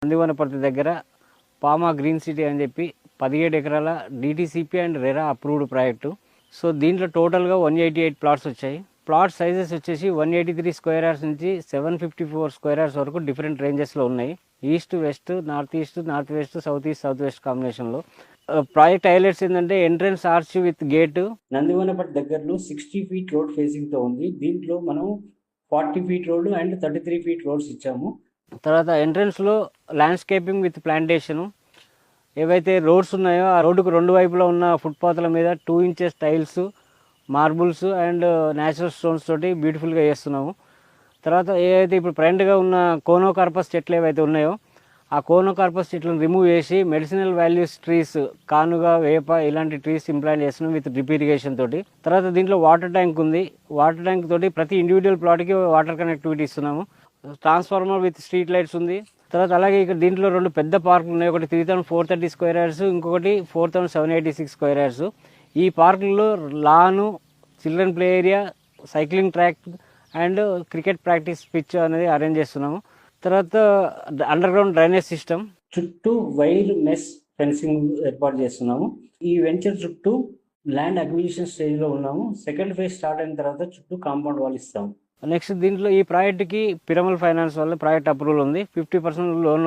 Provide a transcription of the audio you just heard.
నందివనపర్తి దగ్గర పామా green city అని చెప్పి 17 ఎకరాల DTCP and RERA approved project. So దీంట్లో టోటల్గా 188 ప్లాట్స్ వచ్చాయి. ప్లాట్ సైజెస్ వచ్చేసి 183 స్క్వేర్ యార్డ్స్ నుంచి 754 స్క్వేర్ యార్డ్స్ వరకు డిఫరెంట్ రేంజెస్లో ఉన్నాయి. East west, north east, north west, south east, south west కాంబినేషన్లో. ప్రాజెక్ట్ హైలైట్స్ ఏంటంటే entrance arch with gate. Nandivanaparthi దగ్గరలో 60 ఫీట్ రోడ్ ఫేసింగ్తో ఉంది. దీంట్లో మనం 40 feet road and 33 feet roads ఇచ్చాము. తర్వాత ఎంట్రన్స్లో ల్యాండ్స్కేపింగ్ విత్ ప్లాంటేషను. ఏవైతే రోడ్స్ ఉన్నాయో ఆ రోడ్డుకు రెండు వైపులా ఉన్న ఫుట్పాత్ల మీద 2 inches tiles, marbles and natural stones తోటి బ్యూటిఫుల్గా చేస్తున్నాము. తర్వాత ఏవైతే ఇప్పుడు ప్రెంట్గా ఉన్న కోనోకార్పస్ చెట్లు ఏవైతే ఉన్నాయో ఆ కోనోకార్పస్ చెట్లను రిమూవ్ చేసి మెడిసినల్ వాల్యూస్ ట్రీస్, కానుగా, వేప ఇలాంటి ట్రీస్ ఇంప్లాంట్ చేస్తున్నాం విత్ డ్రిప్ ఇరిగేషన్ తోటి. తర్వాత దీంట్లో వాటర్ ట్యాంక్ ఉంది. వాటర్ ట్యాంక్ తోటి ప్రతి ఇండివిజువల్ ప్లాట్కి వాటర్ కనెక్టివిటీ ఇస్తున్నాము. ట్రాన్స్ఫార్మర్ విత్ స్ట్రీట్ లైట్స్ ఉంది. తర్వాత అలాగే ఇక్కడ దీంట్లో 2 పెద్ద పార్కులు ఉన్నాయి. ఒకటి 3430 స్క్వేర్ యార్డ్స్, ఇంకొకటి 4786 స్క్వేర్ యార్డ్స్. ఈ పార్కుల్లో lawn, children play area, cycling track and cricket practice pitch అనేది అరేంజ్ చేస్తున్నాము. తర్వాత అండర్ గ్రౌండ్ డ్రైనేజ్ సిస్టమ్, చుట్టూ వైర్ మెస్ ఫెన్సింగ్ ఏర్పాటు చేస్తున్నాము. ఈ వెంచర్ చుట్టూ ల్యాండ్ అక్విజిషన్ స్టేజ్లో ఉన్నాము. సెకండ్ ఫేజ్ స్టార్ట్ అయిన తర్వాత చుట్టూ కాంపౌండ్ వాల్ ఇస్తాము. నెక్స్ట్ దీంట్లో ఈ ప్రాజెక్ట్కి పిరమల్ ఫైనాన్స్ వల్ల ప్రాజెక్ట్ అప్రూవల్ ఉంది. 50% లోన్